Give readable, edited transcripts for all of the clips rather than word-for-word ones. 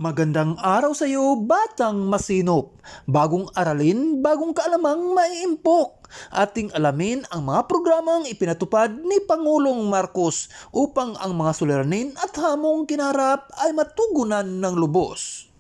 Magandang araw sa iyo, batang masinop. Bagong aralin, bagong kaalamang maiimpok. Ating alamin ang mga programang ipinatupad ni Pangulong Marcos upang ang mga suliranin at hamong kinarap ay matugunan ng lubos.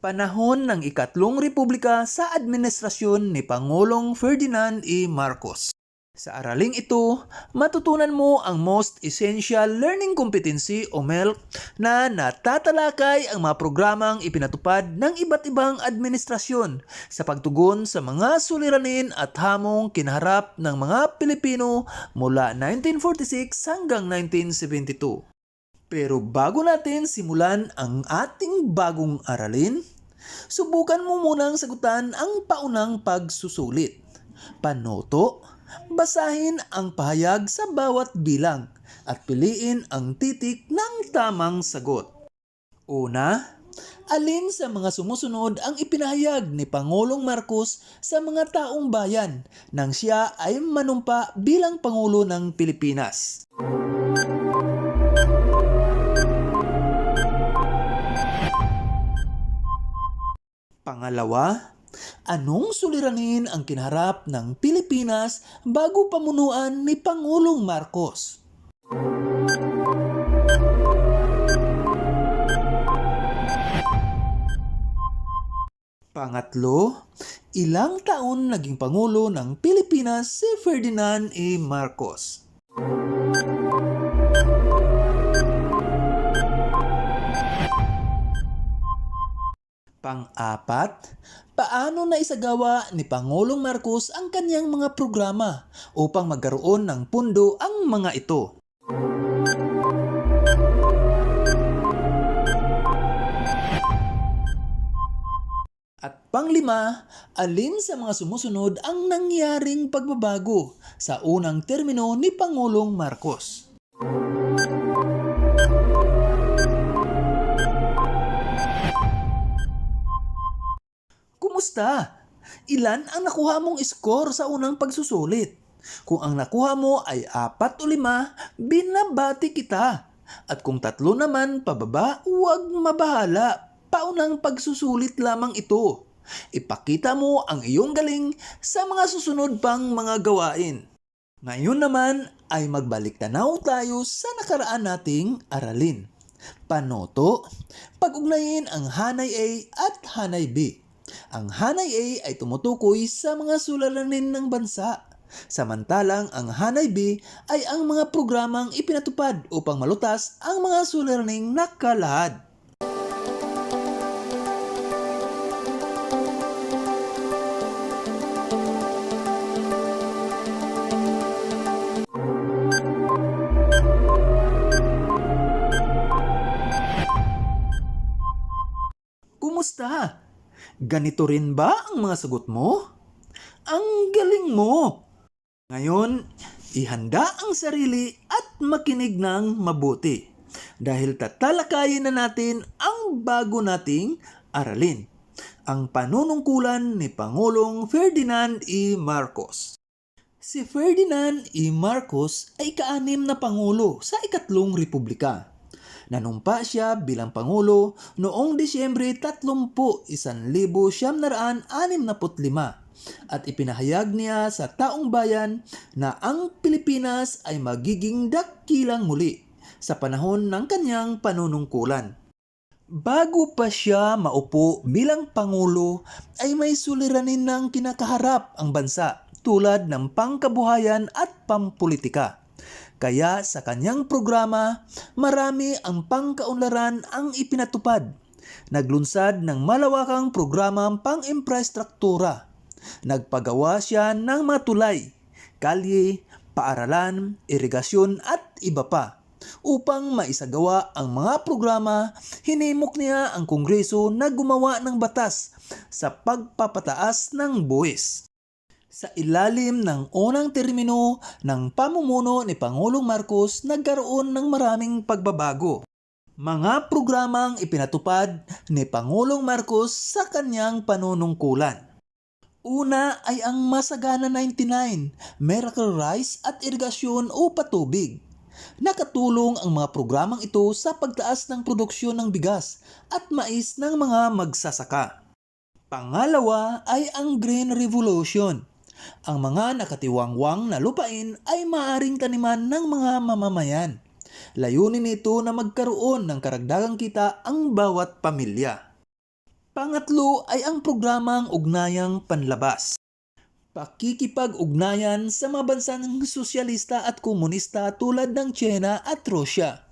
Panahon ng ikatlong republika sa administrasyon ni Pangulong Ferdinand E. Marcos. Sa araling ito, matutunan mo ang Most Essential Learning Competency o MELC na natatalakay ang mga programang ipinatupad ng iba't ibang administrasyon sa pagtugon sa mga suliranin at hamong kinaharap ng mga Pilipino mula 1946 hanggang 1972. Pero bago natin simulan ang ating bagong aralin, subukan mo munang sagutan ang paunang pagsusulit. Panoto, basahin ang pahayag sa bawat bilang at piliin ang titik ng tamang sagot. Una, alin sa mga sumusunod ang ipinahayag ni Pangulong Marcos sa mga taong bayan nang siya ay manumpa bilang Pangulo ng Pilipinas? Pangalawa, anong suliranin ang kinaharap ng Pilipinas bago pamunuan ni Pangulong Marcos? Pangatlo, ilang taon naging Pangulo ng Pilipinas si Ferdinand E. Marcos? Pang-apat, paano naisagawa ni Pangulong Marcos ang kanyang mga programa upang magkaroon ng pundo ang mga ito? At panglima, alin sa mga sumusunod ang nangyaring pagbabago sa unang termino ni Pangulong Marcos? Kumusta? Ilan ang nakuha mong score sa unang pagsusulit? Kung ang nakuha mo ay 4 o 5, binabati kita. At kung 3 naman pababa, huwag mabahala. Paunang pagsusulit lamang ito. Ipakita mo ang iyong galing sa mga susunod pang mga gawain. Ngayon naman ay magbalik tanaw tayo sa nakaraan nating aralin. Panoto, pag-ugnayin ang Hanay A at Hanay B. Ang Hanay A ay tumutukoy sa mga suliranin ng bansa, samantalang ang Hanay B ay ang mga programang ipinatupad upang malutas ang mga suliraning nakalahad. Kumusta? Ganito rin ba ang mga sagot mo? Ang galing mo! Ngayon, ihanda ang sarili at makinig ng mabuti dahil tatalakayin na natin ang bago nating aralin, ang panunungkulan ni Pangulong Ferdinand E. Marcos. Si Ferdinand E. Marcos ay ika-6 na Pangulo sa ikatlong republika. Nanumpa siya bilang Pangulo noong Disyembre 30, 1965 at ipinahayag niya sa taong bayan na ang Pilipinas ay magiging dakilang muli sa panahon ng kanyang panunungkulan. Bago pa siya maupo bilang Pangulo ay may suliranin ng kinakaharap ang bansa tulad ng pangkabuhayan at pampolitika. Kaya sa kanyang programa, marami ang pangkaunlaran ang ipinatupad. Naglunsad ng malawakang programang pang-infrastruktura. Nagpagawa siya ng mga tulay, kalye, paaralan, irigasyon at iba pa. Upang maisagawa ang mga programa, hinimok niya ang Kongreso na gumawa ng batas sa pagpapataas ng buwis. Sa ilalim ng unang termino ng pamumuno ni Pangulong Marcos, nagkaroon ng maraming pagbabago. Mga programang ipinatupad ni Pangulong Marcos sa kanyang panunungkulan. Una ay ang Masagana 99, Miracle Rice at irigasyon o patubig. Nakatulong ang mga programang ito sa pagtaas ng produksyon ng bigas at mais ng mga magsasaka. Pangalawa ay ang Green Revolution. Ang mga nakatiwangwang na lupain ay maaaring taniman ng mga mamamayan. Layunin nito na magkaroon ng karagdagang kita ang bawat pamilya. Pangatlo ay ang programang Ugnayang Panlabas. Pakikipag-ugnayan sa mga bansang sosyalista at komunista tulad ng China at Rusya.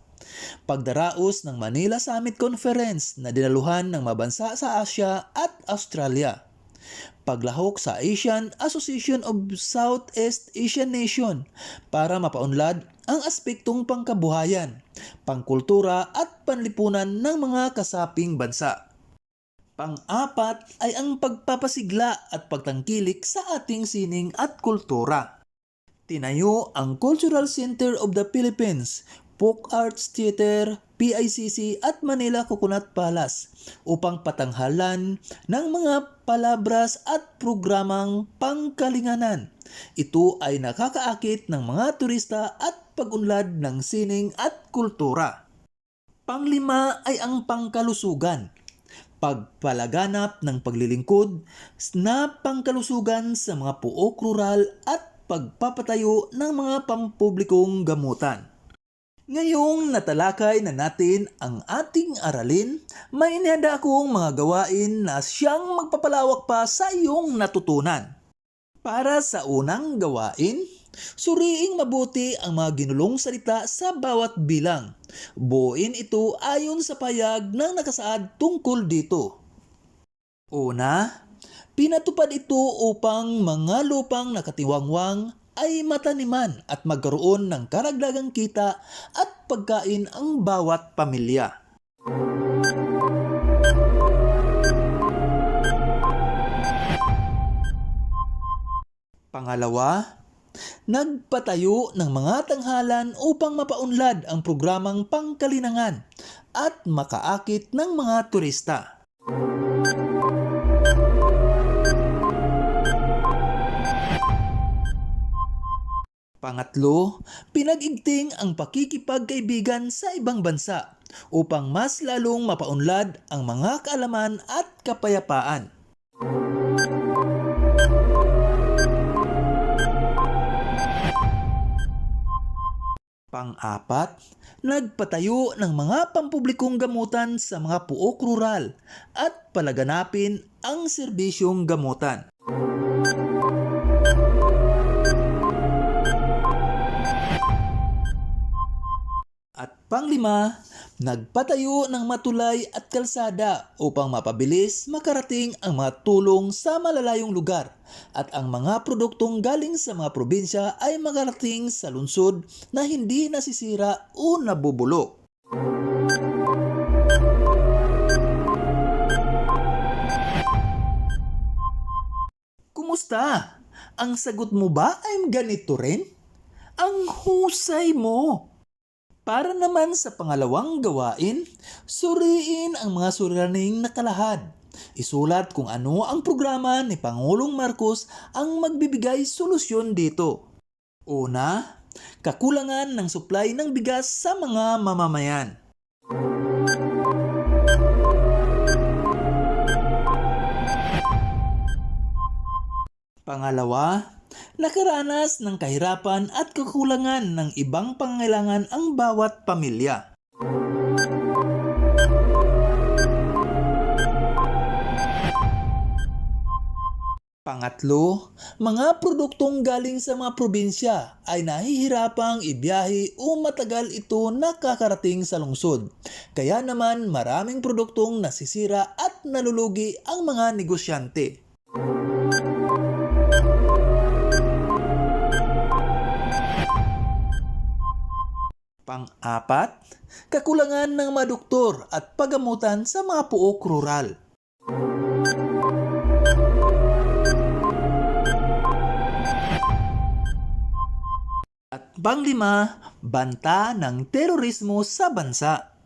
Pagdaraos ng Manila Summit Conference na dinaluhan ng mga bansa sa Asia at Australia. Paglahok sa Asian Association of Southeast Asian Nation para mapaunlad ang aspektong pangkabuhayan, pangkultura at panlipunan ng mga kasaping bansa. Pang-apat ay ang pagpapasigla at pagtangkilik sa ating sining at kultura. Tinayo ang Cultural Center of the Philippines, Folk Arts Theater, PICC at Manila Coconut Palace upang patanghalan ng mga palabras at programang pangkalinganan. Ito ay nakakaakit ng mga turista at pag-unlad ng sining at kultura. Panglima ay ang pangkalusugan. Pagpalaganap ng paglilingkod na pangkalusugan sa mga puok rural at pagpapatayo ng mga pampublikong gamutan. Ngayong natalakay na natin ang ating aralin, may inihanda akong mga gawain na siyang magpapalawak pa sa iyong natutunan. Para sa unang gawain, suriing mabuti ang mga ginulong salita sa bawat bilang. Buuin ito ayon sa payag ng nakasaad tungkol dito. Una, pinatupad ito upang mga lupang nakatiwangwang ay mataniman at magkaroon ng karagdagang kita at pagkain ang bawat pamilya. Pangalawa, nagpatayo ng mga tanghalan upang mapaunlad ang programang pangkalinangan at makaakit ng mga turista. Pangatlo, pinag-igting ang pakikipagkaibigan sa ibang bansa upang mas lalong mapaunlad ang mga kaalaman at kapayapaan. Pang-apat, nagpatayo ng mga pampublikong gamutan sa mga puok rural at palaganapin ang serbisyong gamutan. At panglima, nagpatayo ng matulay at kalsada upang mapabilis makarating ang mga tulong sa malalayong lugar at ang mga produktong galing sa mga probinsya ay makarating sa lungsod na hindi nasisira o nabubulok. Kumusta? Ang sagot mo ba ay ganito rin? Ang husay mo! Para naman sa pangalawang gawain, suriin ang mga suliraning nakalahad. Isulat kung ano ang programa ni Pangulong Marcos ang magbibigay solusyon dito. Una, kakulangan ng supply ng bigas sa mga mamamayan. Pangalawa, nakaranas ng kahirapan at kakulangan ng ibang pangangailangan ang bawat pamilya. Pangatlo, mga produktong galing sa mga probinsya ay nahihirapang ibiyahe o matagal ito nakakarating sa lungsod. Kaya naman maraming produktong nasisira at nalulugi ang mga negosyante. Pang-apat, kakulangan ng mga doktor at pagamutan sa mga puok rural. At panglima, banta ng terorismo sa bansa.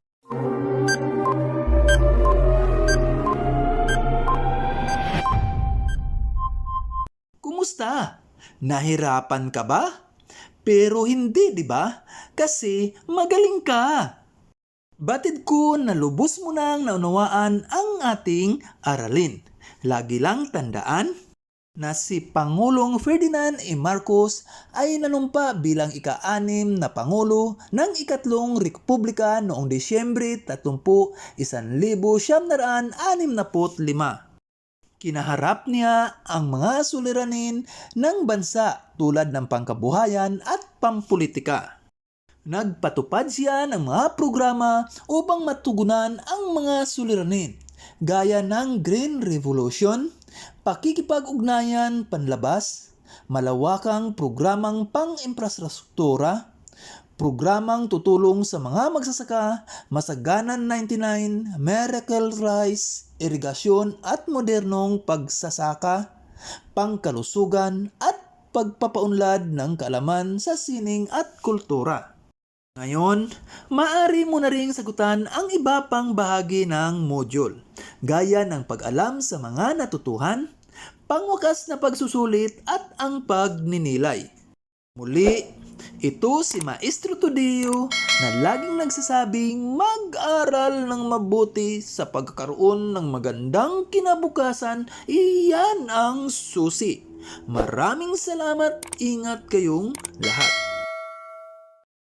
Kumusta? Nahirapan ka ba? Pero hindi, di ba? Kasi magaling ka. Batid ko na lubos mo nang naunawaan ang ating aralin. Lagi lang tandaan na si Pangulong Ferdinand E. Marcos ay nanumpa bilang ika-6 na Pangulo ng ikatlong Republika noong Disyembre 30, 1965. Kinaharap niya ang mga suliranin ng bansa tulad ng pangkabuhayan at pampulitika. Nagpatupad siya ng mga programa upang matugunan ang mga suliranin gaya ng Green Revolution, pakikipag-ugnayan panlabas, malawakang programang pang-infrastruktura, programang tutulong sa mga magsasaka, Masaganan 99, Miracle Rice, irigasyon at modernong pagsasaka, pangkalusugan at pagpapaunlad ng kaalaman sa sining at kultura. Ngayon, maaari mo na ring sagutan ang iba pang bahagi ng module, gaya ng pag-alam sa mga natutuhan, pangwakas na pagsusulit at ang pagninilay. Muli, ito si Maestro Tudio na laging nagsasabing mag-aral ng mabuti sa pagkakaroon ng magandang kinabukasan, iyan ang susi. Maraming salamat, ingat kayong lahat.